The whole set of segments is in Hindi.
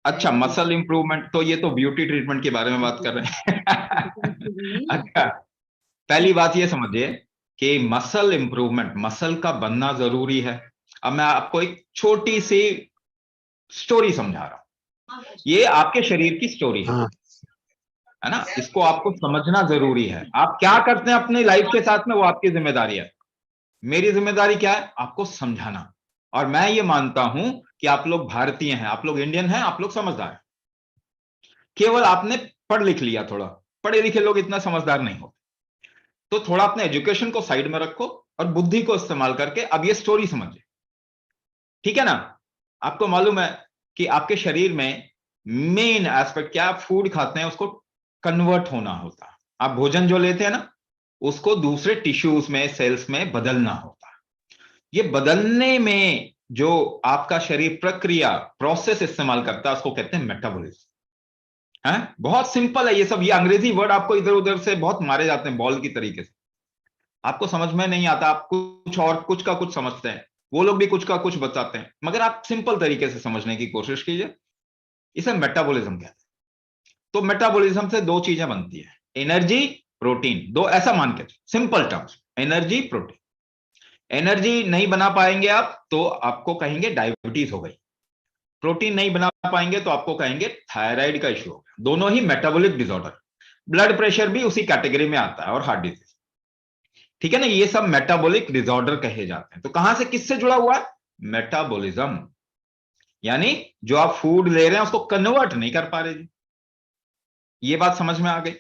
अच्छा, मसल इंप्रूवमेंट, तो ये तो ब्यूटी ट्रीटमेंट के बारे में बात कर रहे हैं। अच्छा, पहली बात ये समझिए कि मसल इंप्रूवमेंट, मसल का बनना जरूरी है। अब मैं आपको एक छोटी सी स्टोरी समझा रहा हूं। ये आपके शरीर की स्टोरी है ना, इसको आपको समझना जरूरी है। आप क्या करते हैं अपनी लाइफ के साथ में वो आपकी जिम्मेदारी है। मेरी जिम्मेदारी क्या है? आपको समझाना। और मैं ये मानता हूं कि आप लोग भारतीय हैं, आप लोग इंडियन हैं, आप लोग समझदार हैं। केवल आपने पढ़ लिख लिया, थोड़ा पढ़े लिखे लोग इतना समझदार नहीं होते। तो थोड़ा अपने एजुकेशन को साइड में रखो और बुद्धि को इस्तेमाल करके अब ये स्टोरी समझिए, ठीक है ना। आपको मालूम है कि आपके शरीर में मेन एस्पेक्ट क्या, आप फूड खाते हैं उसको कन्वर्ट होना होता है। आप भोजन जो लेते हैं ना, उसको दूसरे टिश्यूज में, सेल्स में बदलना होता है। ये बदलने में जो आपका शरीर प्रक्रिया, प्रोसेस इस्तेमाल करता है, उसको कहते हैं मेटाबॉलिज्म। है, बहुत सिंपल है ये सब। ये अंग्रेजी वर्ड आपको इधर उधर से बहुत मारे जाते हैं बॉल की तरीके से, आपको समझ में नहीं आता। आप कुछ और कुछ का कुछ समझते हैं, वो लोग भी कुछ का कुछ बताते हैं, मगर आप सिंपल तरीके से समझने की कोशिश कीजिए। इसे मेटाबॉलिज्म कहते हैं। तो मेटाबॉलिज्म से दो चीजें बनती है, एनर्जी, प्रोटीन। दो, ऐसा मान के simple terms, energy, protein. Energy नहीं बना पाएंगे आप तो आपको कहेंगे डायबिटीज हो गई। प्रोटीन नहीं बना पाएंगे तो आपको कहेंगे थायराइड का इश्यू हो गया। दोनों ही मेटाबॉलिक डिसऑर्डर। ब्लड प्रेशर भी उसी कैटेगरी में आता है, और हार्ट डिजीज, ठीक है ना। ये सब मेटाबॉलिक डिसऑर्डर कहे जाते हैं। तो कहां से किससे जुड़ा हुआ है? मेटाबॉलिज्म। यानी जो आप फूड ले रहे हैं उसको कन्वर्ट नहीं कर पा रहे जी। ये बात समझ में आ गई।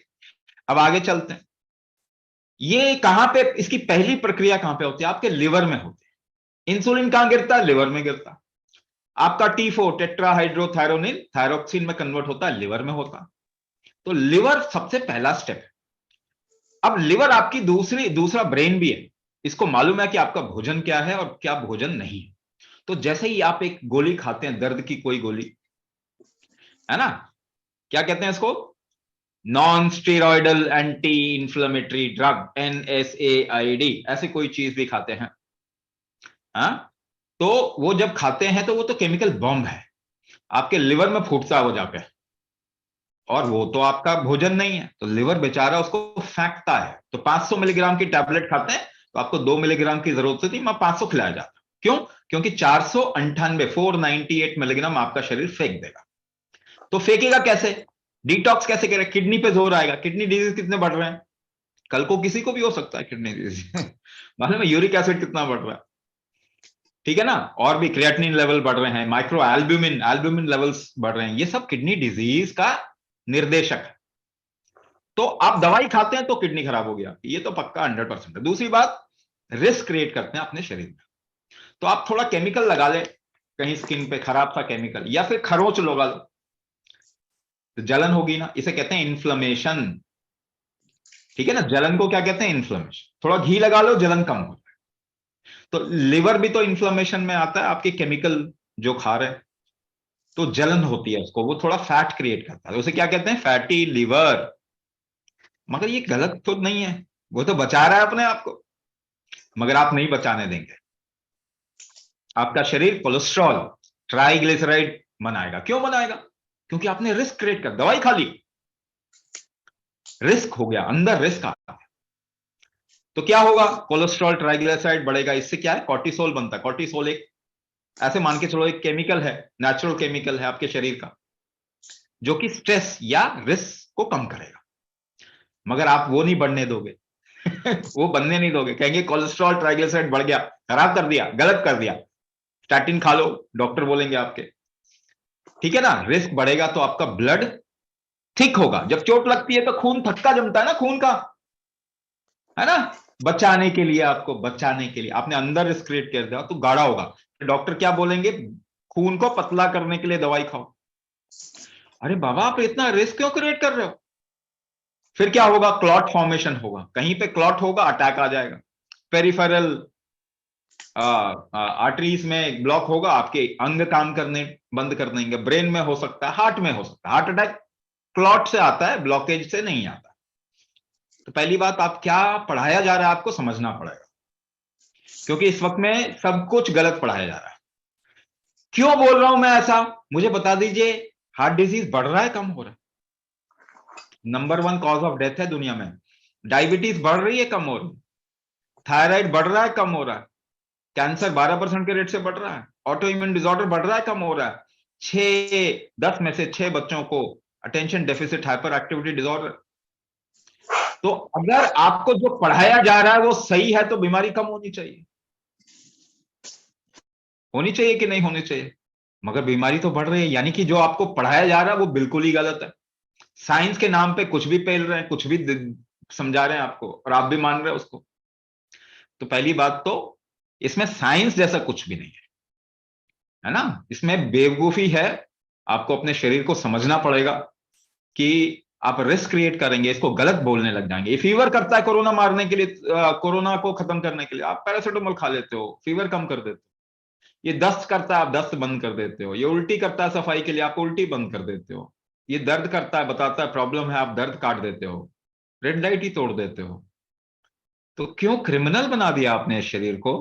अब आगे चलते हैं। ये कहां पे, इसकी पहली प्रक्रिया कहां पे होती है? आपके लिवर में होती है। इंसुलिन कहां गिरता है? लिवर में गिरता है। आपका T4 टेट्राहाइड्रोथायरोनिन थायरोक्सिन में कन्वर्ट होता है, लिवर में होता है। तो लिवर सबसे पहला स्टेप है। अब लिवर आपकी दूसरा ब्रेन भी है। इसको मालूम है कि आपका भोजन क्या है और क्या भोजन नहीं है। तो जैसे ही आप एक गोली खाते हैं, दर्द की कोई गोली, है ना, क्या कहते हैं इसको? Non steroidal anti inflammatory drug, NSAID, ऐसे कोई चीज भी खाते हैं, हाँ, तो वो जब खाते हैं तो वो तो केमिकल बॉम्ब है, आपके लिवर में फूटता है वो जाके। और वो तो आपका भोजन नहीं है, तो लिवर बेचारा उसको फेंकता है। तो 500 मिलीग्राम की टैबलेट खाते हैं तो आपको 2 मिलीग्राम की जरूरत होती है, मैं 500 खिलाया जाता। क्यों? क्योंकि 498 मिलीग्राम आपका शरीर फेंक देगा। तो फेंकेगा कैसे? डिटॉक्स कैसे करेगा? किडनी पे जोर आएगा। किडनी डिजीज कितने बढ़ रहे हैं? कल को किसी को भी हो सकता है किडनी डिजीज। मालूम है यूरिक एसिड कितना बढ़ रहा है, ठीक है ना। और भी क्रिएटिनिन लेवल बढ़ रहे हैं, माइक्रो एल्ब्यूमिन एल्ब्यूमिन लेवल्स बढ़ रहे हैं। ये सब किडनी डिजीज का निर्देशक है। तो आप दवाई खाते हैं तो किडनी खराब हो गया, ये तो पक्का 100% है। दूसरी बात, रिस्क क्रिएट करते हैं अपने शरीर में। तो आप थोड़ा केमिकल लगा ले, कहीं स्किन पे खराब सा केमिकल, या फिर खरोच लगा लो, तो जलन होगी ना, इसे कहते हैं इन्फ्लेमेशन, ठीक है ना। जलन को क्या कहते हैं? इन्फ्लेमेशन। थोड़ा घी लगा लो, जलन कम हो। तो लिवर भी तो इन्फ्लेमेशन में आता है, आपके केमिकल जो खा रहे हैं, तो जलन होती है उसको, वो थोड़ा फैट क्रिएट करता है, उसे क्या कहते हैं? Fatty liver. मगर ये गलत तो नहीं है, वो तो बचा रहा है अपने आप को, मगर आप नहीं बचाने देंगे। आपका शरीर कोलेस्ट्रॉल, ट्राइग्लिसराइड बनाएगा। क्यों बनाएगा? क्योंकि आपने रिस्क क्रिएट कर, दवाई खा ली, रिस्क हो गया, अंदर रिस्क आता है। तो क्या होगा? कोलेस्ट्रॉल ट्राइग्लिसराइड बढ़ेगा, इससे क्या है? कॉर्टिसोल बनता है। कॉर्टिसोल एक, ऐसे मान के चलो, एक केमिकल है, नेचुरल केमिकल है आपके शरीर का, जो कि स्ट्रेस या रिस्क को कम करेगा। मगर आप वो नहीं बढ़ने दोगे। वो बनने नहीं दोगे, कहेंगे कोलेस्ट्रॉल ट्राइग्लिसराइड बढ़ गया, खराब कर दिया, गलत कर दिया, स्टैटिन खा लो, डॉक्टर बोलेंगे आपके, ठीक है ना। रिस्क बढ़ेगा तो आपका ब्लड थिक होगा। जब चोट लगती है तो खून थक्का जमता है ना, खून का, है ना। बचाने के लिए, आपको बचाने के लिए आपने अंदर रिस्क क्रिएट कर दिया तो गाढ़ा होगा। डॉक्टर क्या बोलेंगे? खून को पतला करने के लिए दवाई खाओ। अरे बाबा, आप इतना रिस्क क्यों क्रिएट कर रहे हो? फिर क्या होगा? क्लॉट फॉर्मेशन होगा, कहीं पे क्लॉट होगा, अटैक आ जाएगा। पेरिफेरल आर्टरीज में ब्लॉक होगा, आपके अंग काम करने बंद कर देंगे। ब्रेन में हो सकता है, हार्ट में हो सकता है। हार्ट अटैक क्लॉट से आता है, ब्लॉकेज से नहीं आता। तो पहली बात, आप क्या पढ़ाया जा रहा है आपको समझना पड़ेगा, क्योंकि इस वक्त में सब कुछ गलत पढ़ाया जा रहा है। क्यों बोल रहा हूं मैं ऐसा, मुझे बता दीजिए। हार्ट डिजीज बढ़ रहा है कम हो रहा है? नंबर 1 कॉज ऑफ डेथ है दुनिया में। डायबिटीज बढ़ रही है कम हो रही है? थायराइड बढ़ रहा है कम हो रहा है? कैंसर 12% के रेट से बढ़ रहा है? ऑटो इम्यून डिसऑर्डर बढ़ रहा है कम हो रहा है? 10 में से 6 बच्चों को attention deficit hyper activity disorder. तो अगर आपको जो पढ़ाया जा रहा है वो सही है तो बीमारी कम होनी चाहिए, होनी चाहिए कि नहीं होनी चाहिए? मगर बीमारी तो बढ़ रही है, यानी कि जो आपको पढ़ाया जा रहा है वो बिल्कुल ही गलत है। साइंस के नाम पे कुछ भी पेल रहे हैं, कुछ भी समझा रहे हैं आपको, और आप भी मान रहे हैं उसको। तो पहली बात तो इसमें साइंस जैसा कुछ भी नहीं है ना? इसमें बेवकूफी है। आपको अपने शरीर को समझना पड़ेगा कि आप रिस्क क्रिएट करेंगे, इसको गलत बोलने लग जाएंगे। ये फीवर करता है कोरोना मारने के लिए, कोरोना को खत्म करने के लिए आप पैरासिटामोल खा लेते हो, फीवर कम कर देते हो। ये दस्त करता है, आप दस्त बंद कर देते हो। ये उल्टी करता है सफाई के लिए, आप उल्टी बंद कर देते हो। ये दर्द करता है, बताता है प्रॉब्लम है, आप दर्द काट देते हो, रेड लाइट ही तोड़ देते हो। तो क्यों क्रिमिनल बना दिया आपने इस शरीर को?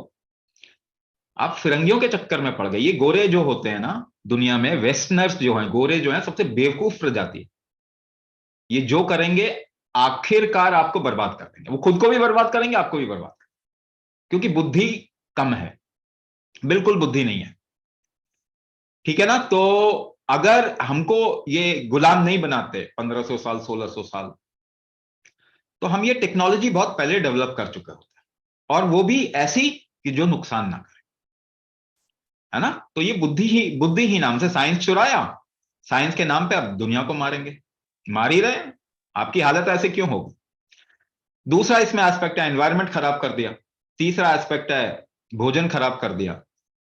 आप फिरंगियों के चक्कर में पड़ गए। ये गोरे जो होते हैं ना दुनिया में, वेस्टर्नर्स जो हैं, गोरे जो हैं, सबसे बेवकूफ प्रजाति है। ये जो करेंगे आखिरकार आपको बर्बाद कर देंगे। वो खुद को भी बर्बाद करेंगे, आपको भी बर्बाद करेंगे, क्योंकि बुद्धि कम है, बिल्कुल बुद्धि नहीं है। ठीक है ना? तो अगर हमको ये गुलाम नहीं बनाते 1500 साल 1600 साल, तो हम ये टेक्नोलॉजी बहुत पहले डेवलप कर चुके होते हैं, और वो भी ऐसी कि जो नुकसान ना करे, है ना? तो ये बुद्धि ही नाम से साइंस चुराया। साइंस के नाम पे अब दुनिया को मारेंगे, मार ही रहे हैं। आपकी हालत ऐसे क्यों होगी? दूसरा इसमें एस्पेक्ट है एनवायरनमेंट खराब कर दिया। तीसरा एस्पेक्ट है भोजन खराब कर दिया।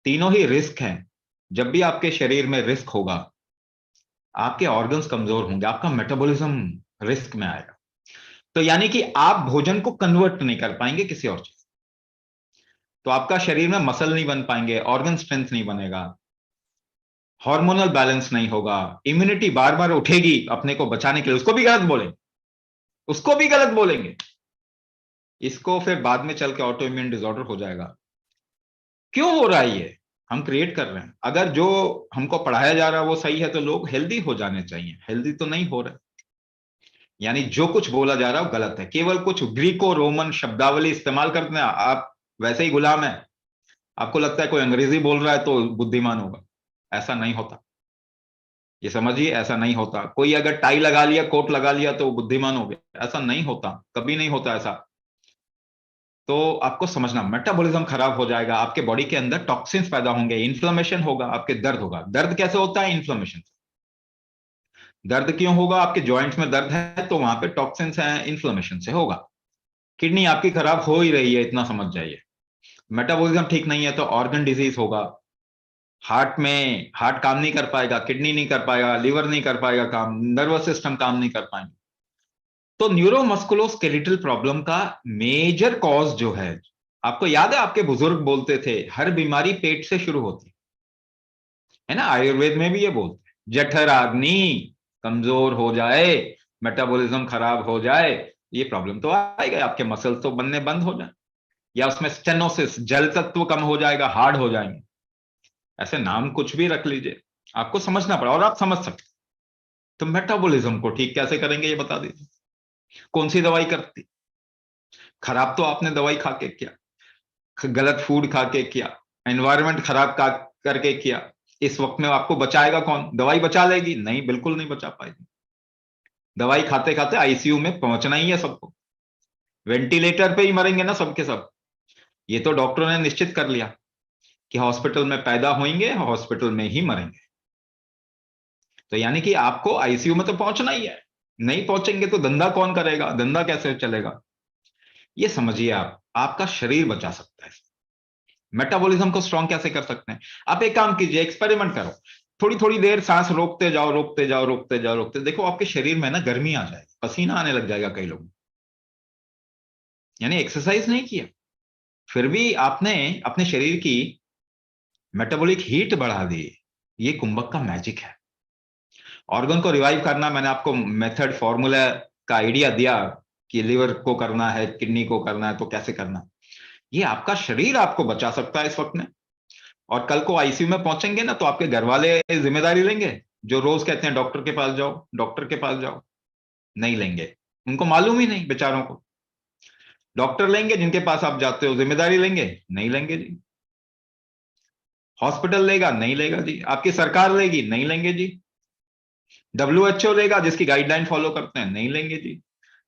तीनों ही रिस्क हैं। जब भी आपके शरीर में रिस्क होगा, आपके ऑर्गन्स कमजोर होंगे, आपका मेटाबॉलिज्म रिस्क में आएगा। तो यानी कि आप भोजन को कन्वर्ट नहीं कर पाएंगे किसी और चीज, तो आपका शरीर में मसल नहीं बन पाएंगे, ऑर्गन स्ट्रेंथ नहीं बनेगा, हार्मोनल बैलेंस नहीं होगा, इम्यूनिटी बार बार उठेगी अपने को बचाने के लिए, उसको भी गलत बोलेंगे, उसको भी गलत बोलेंगे। इसको फिर बाद में चल के ऑटो इम्यून डिसऑर्डर हो जाएगा। क्यों हो रहा है ये? हम क्रिएट कर रहे हैं। अगर जो हमको पढ़ाया जा रहा है वो सही है तो लोग हेल्दी हो जाने चाहिए, हेल्दी तो नहीं हो रहे। यानी जो कुछ बोला जा रहा है वो गलत है। केवल कुछ ग्रीको रोमन शब्दावली इस्तेमाल करते हैं, आप वैसे ही गुलाम है। आपको लगता है कोई अंग्रेजी बोल रहा है तो बुद्धिमान होगा, ऐसा नहीं होता। ये समझिए, ऐसा नहीं होता। कोई अगर टाई लगा लिया, कोट लगा लिया तो बुद्धिमान हो गया, ऐसा नहीं होता, कभी नहीं होता ऐसा। तो आपको समझना, मेटाबॉलिज्म खराब हो जाएगा, आपके बॉडी के अंदर टॉक्सिन्स पैदा होंगे, इन्फ्लेमेशन होगा, आपके दर्द होगा। दर्द कैसे होता है? इन्फ्लेमेशन से। दर्द क्यों होगा? आपके जॉइंट्स में दर्द है तो वहां पे टॉक्सिन्स हैं, इन्फ्लेमेशन से होगा। किडनी आपकी खराब हो ही रही है, इतना समझ जाइए। मेटाबॉलिज्म ठीक नहीं है तो ऑर्गन डिजीज होगा। हार्ट काम नहीं कर पाएगा, किडनी नहीं कर पाएगा, लिवर नहीं कर पाएगा काम, नर्वस सिस्टम काम नहीं कर पाएंगे। तो न्यूरोमस्कुलोस्केलेटल प्रॉब्लम का मेजर कॉज जो है, आपको याद है आपके बुजुर्ग बोलते थे हर बीमारी पेट से शुरू होती है ना? आयुर्वेद में भी ये बोलते हैं, जठराग्नि कमजोर हो जाए, मेटाबॉलिज्म खराब हो जाए, ये प्रॉब्लम तो आएगा, आपके मसल तो बनने बंद हो जाए, या उसमें स्टेनोसिस, जल तत्व कम हो जाएगा, हार्ड हो जाएंगे। ऐसे नाम कुछ भी रख लीजिए, आपको समझना पड़ा, और आप समझ सकते। तो मेटाबॉलिज्म को ठीक कैसे करेंगे ये बता दीजिए। कौन सी दवाई करती? खराब तो आपने दवाई खा के किया, गलत फूड खा के किया, एनवायरनमेंट खराब करके किया। इस वक्त में आपको बचाएगा कौन? दवाई बचा लेगी? नहीं, बिल्कुल नहीं बचा पाएगी। दवाई खाते खाते आईसीयू में पहुंचना ही है सबको, वेंटिलेटर पे ही मरेंगे ना सबके सब। ये तो डॉक्टरों ने निश्चित कर लिया कि हॉस्पिटल में पैदा होंगे, हॉस्पिटल में ही मरेंगे। तो यानी कि आपको आईसीयू में तो पहुंचना ही है। नहीं पहुंचेंगे तो धंधा कौन करेगा? धंधा कैसे चलेगा? ये समझिए, आप आपका शरीर बचा सकता है। मेटाबॉलिज्म को स्ट्रांग कैसे कर सकते हैं? आप एक काम कीजिए, एक्सपेरिमेंट करो। थोड़ी थोड़ी देर सांस रोकते जाओ, रोकते जाओ, रोकते जाओ, रोकते, देखो आपके शरीर में ना गर्मी आ जाएगी, पसीना आने लग जाएगा कई लोगों। यानी एक्सरसाइज नहीं किया, फिर भी आपने अपने शरीर की मेटाबॉलिक हीट बढ़ा दी। ये कुंभक का मैजिक है। ऑर्गन को रिवाइव करना, मैंने आपको मेथड फॉर्मूला का आइडिया दिया कि लिवर को करना है, किडनी को करना है, तो कैसे करना। ये आपका शरीर आपको बचा सकता है इस वक्त में। और कल को आईसीयू में पहुंचेंगे ना तो आपके घर वाले जिम्मेदारी लेंगे, जो रोज कहते हैं डॉक्टर के पास जाओ, डॉक्टर के पास जाओ, नहीं लेंगे, उनको मालूम ही नहीं बेचारों को। डॉक्टर लेंगे जिनके पास आप जाते हो, जिम्मेदारी लेंगे, नहीं लेंगे जी। हॉस्पिटल लेगा, नहीं लेगा जी। आपकी सरकार लेगी, नहीं लेंगे जी। WHO लेगा, जिसकी गाइडलाइन फॉलो करते हैं, नहीं लेंगे जी।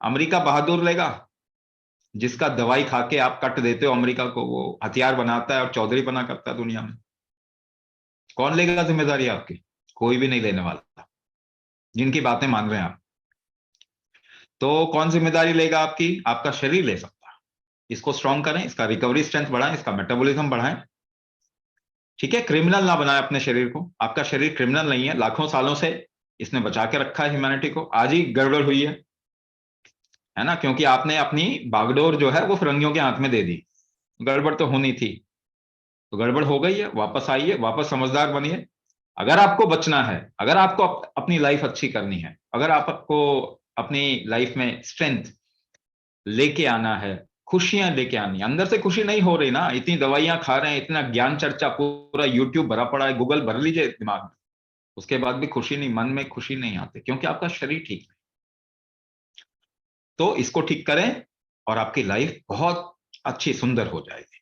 अमेरिका बहादुर लेगा, जिसका दवाई खा के आप कट देते हो अमेरिका को, वो हथियार बनाता है और चौधरी बना करता है दुनिया में। कौन लेगा जिम्मेदारी आपकी? कोई भी नहीं लेने वाला, जिनकी बातें मान रहे हैं आप। तो कौन जिम्मेदारी लेगा आपकी? आपका शरीर ले सकता है। इसको स्ट्रांग करें, इसका रिकवरी स्ट्रेंथ बढ़ाएं, इसका मेटाबॉलिज्म बढ़ाएं। ठीक है, क्रिमिनल ना बनाए अपने शरीर को। आपका शरीर क्रिमिनल नहीं है, लाखों सालों से इसने बचा के रखा है ह्यूमैनिटी को। आज ही गड़बड़ हुई है ना, क्योंकि आपने अपनी बागडोर जो है वो फिरंगियों के हाथ में दे दी। गड़बड़ तो होनी थी, तो गड़बड़ हो गई है, वापस आइए, वापस समझदार बनिए। अगर आपको बचना है, अगर आपको अपनी लाइफ अच्छी करनी है, अगर आपको अपनी लाइफ में स्ट्रेंथ लेके आना है, खुशियां लेके आनी है। अंदर से खुशी नहीं हो रही ना, इतनी दवाइयां खा रहे हैं, इतना ज्ञान चर्चा, पूरा यूट्यूब भरा पड़ा है, गूगल भर लीजिए दिमाग में, उसके बाद भी खुशी नहीं, मन में खुशी नहीं आती, क्योंकि आपका शरीर ठीक है। तो इसको ठीक करें और आपकी लाइफ बहुत अच्छी सुंदर हो जाएगी।